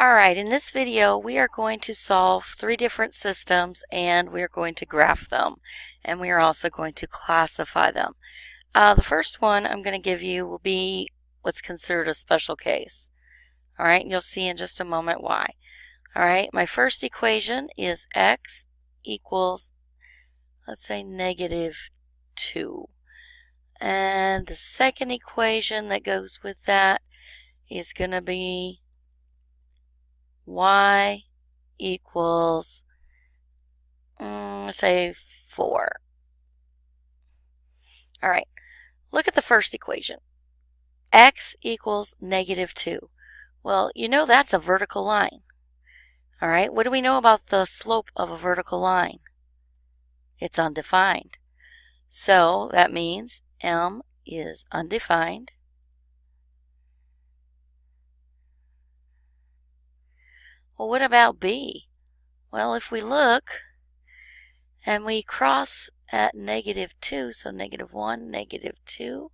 Alright, in this video we are going to solve three different systems and we are going to graph them, and we are also going to classify them. The first one I'm going to give you will be what's considered a special case. Alright, you'll see in just a moment why. Alright, my first equation is x equals, let's say, -2. And the second equation that goes with that is going to be y equals, let's say, 4. All right, look at the first equation. X equals -2. Well, you know that's a vertical line. All right, what do we know about the slope of a vertical line? It's undefined. So that means M is undefined. Well, what about B? Well, if we look and we cross at -2, so -1, -2.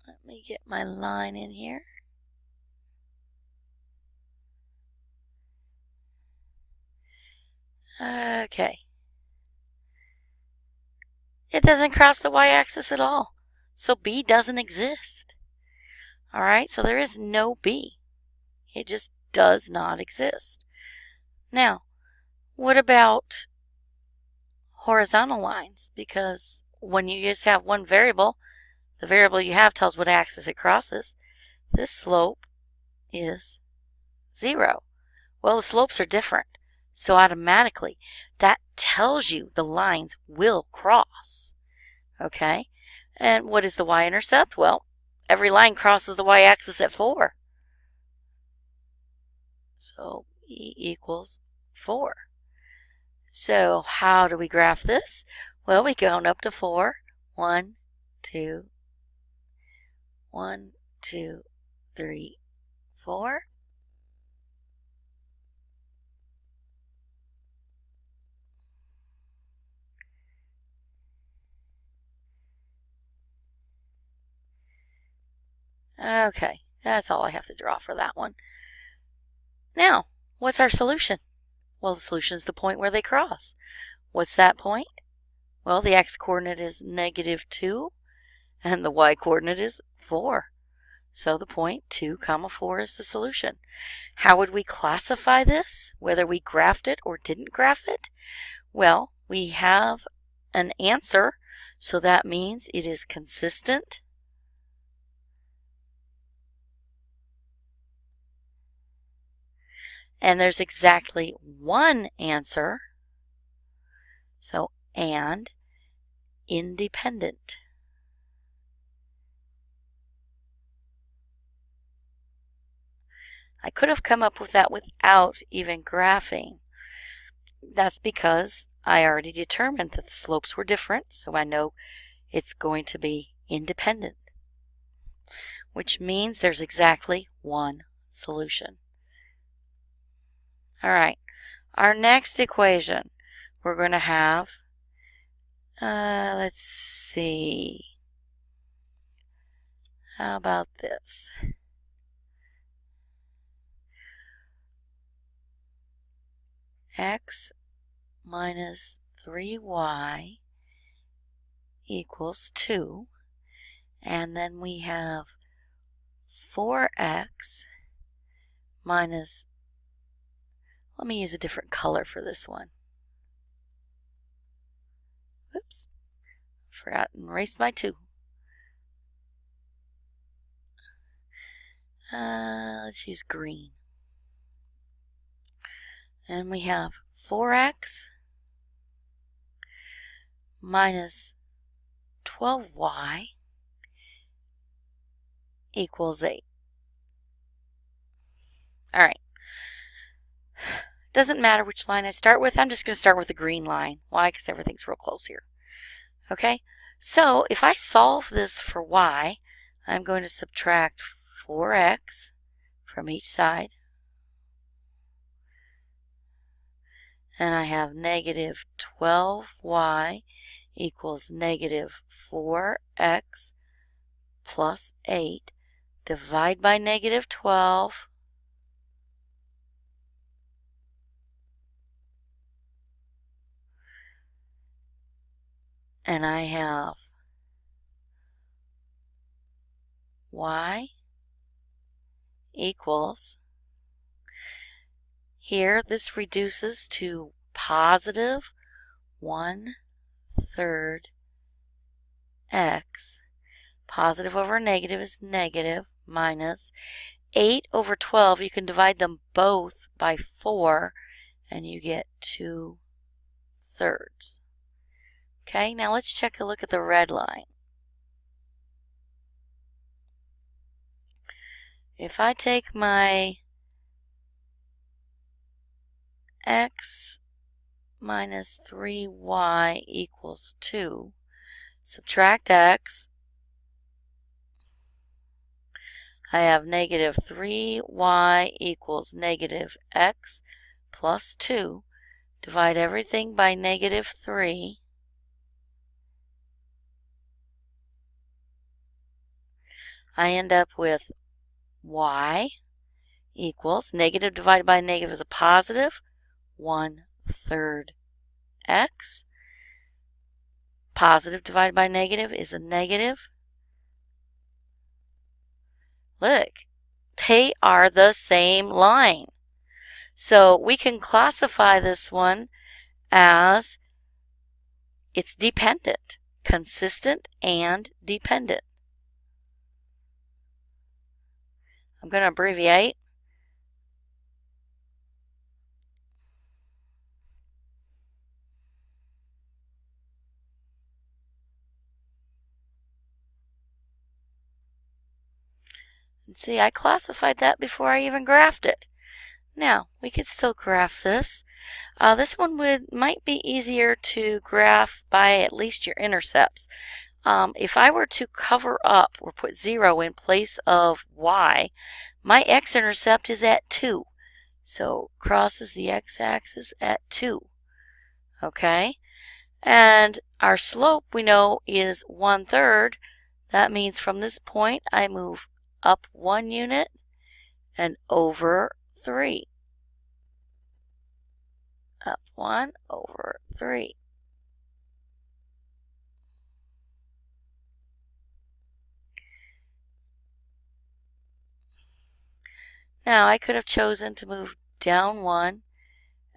Let me get my line in here. Okay. It doesn't cross the y-axis at all, so B doesn't exist. All right, so there is no B. It just does not exist. Now, what about horizontal lines? Because when you just have one variable, the variable you have tells what axis it crosses. This slope is 0. Well, the slopes are different, so automatically that tells you the lines will cross. Okay, and what is the y-intercept? Well, every line crosses the y-axis at 4. So E equals 4. So how do we graph this? Well, we count up to 4. 1, 2, 1, 2, 3, 4. Okay, that's all I have to draw for that one. Now, what's our solution? Well, the solution is the point where they cross. What's that point? Well, the x-coordinate is -2 and the y-coordinate is 4. So the point 2, 4 is the solution. How would we classify this, whether we graphed it or didn't graph it? Well, we have an answer, so that means it is consistent. And there's exactly one answer, so and independent. I could have come up with that without even graphing. That's because I already determined that the slopes were different, so I know it's going to be independent, which means there's exactly one solution. All right, our next equation, we're going to have, let's see, how about this? X minus 3y equals 2, and then we have 4x minus, let me use a different color for this one. Oops, forgot and erased my 2. Let's use green. And we have 4x minus 12y equals 8. All right. Doesn't matter which line I start with. I'm just going to start with the green line. Why? Because everything's real close here. Okay. So if I solve this for y, I'm going to subtract 4x from each side. And I have -12y equals -4x plus 8 divide by negative 12, and I have y equals, here this reduces to positive 1/3 x. Positive over negative is negative, minus 8 over 12. You can divide them both by 4 and you get 2/3. Okay, now let's check a look at the red line. If I take my x minus 3y equals 2, subtract x, I have negative 3y equals negative x plus 2. Divide everything by negative 3. I end up with y equals, negative divided by negative is a positive, 1/3 x. Positive divided by negative is a negative. Look, they are the same line. So we can classify this one as it's dependent, consistent and dependent. I'm going to abbreviate. And see, I classified that before I even graphed it. Now, we could still graph this. This one might be easier to graph by at least your intercepts. If I were to cover up or put 0 in place of y, my x-intercept is at 2. So crosses the x-axis at 2. Okay? And our slope we know is 1/3. That means from this point I move up 1 unit and over 3. Up 1 over 3. Now I could have chosen to move down 1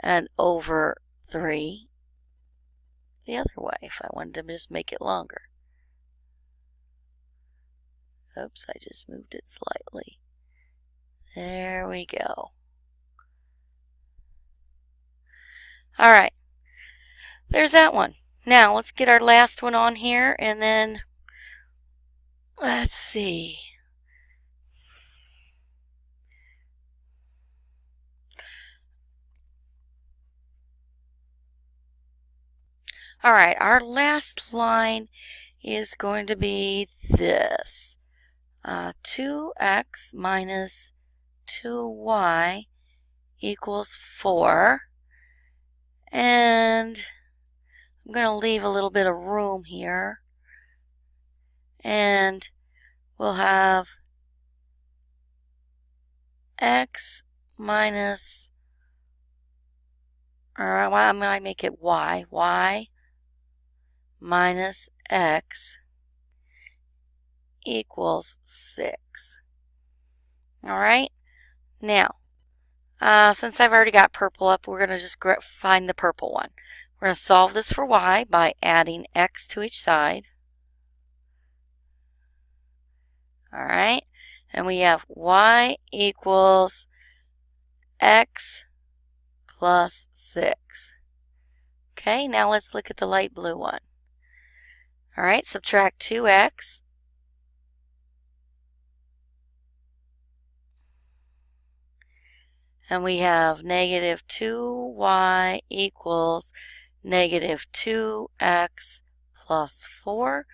and over 3 the other way if I wanted to just make it longer. Oops, I just moved it slightly. There we go. All right, there's that one. Now let's get our last one on here and then let's see. All right, our last line is going to be this. 2x minus 2y equals 4. And I'm going to leave a little bit of room here. And we'll have x minus, or I might make it y. Y minus x equals 6. All right. Now, since I've already got purple up, we're going to just find the purple one. We're going to solve this for y by adding x to each side. All right. And we have y equals x plus 6. Okay, now let's look at the light blue one. All right, subtract 2x. And we have negative 2y equals negative 2x plus 4.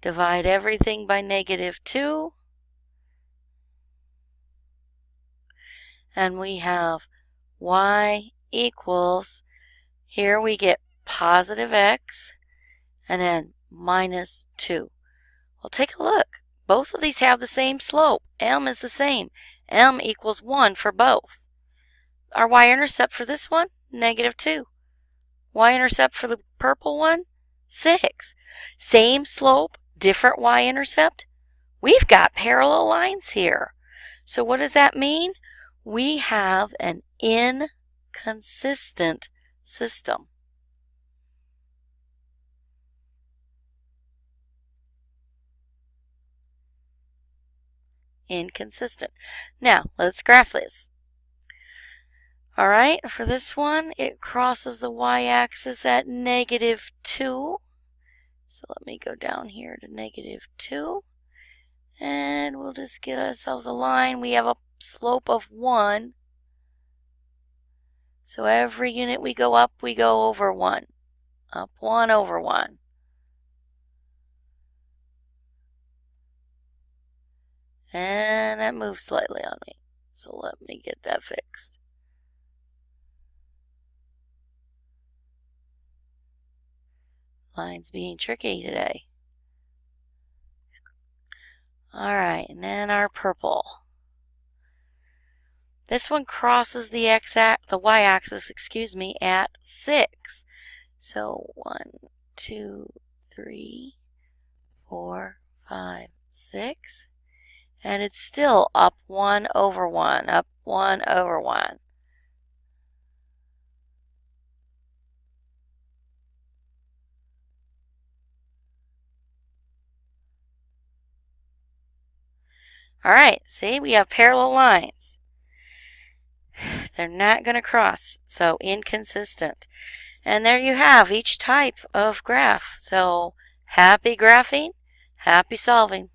Divide everything by negative 2. And we have y equals, here we get positive x and then minus 2. Well, take a look. Both of these have the same slope. M is the same. M equals 1 for both. Our y-intercept for this one, -2. Y-intercept for the purple one, 6. Same slope, different y-intercept. We've got parallel lines here. So what does that mean? We have an inconsistent system. Inconsistent. Now, let's graph this. All right, for this one, it crosses the y-axis at -2. So let me go down here to -2. And we'll just get ourselves a line. We have a slope of 1. So every unit we go up, we go over 1. Up 1 over 1. And that moved slightly on me. So let me get that fixed. Lines being tricky today. All right, and then our purple. This one crosses the y-axis, at 6. So 1, 2, 3, 4, 5, 6. And it's still up 1 over 1, up 1 over 1. All right, see, we have parallel lines. They're not going to cross, so inconsistent. And there you have each type of graph. So happy graphing, happy solving.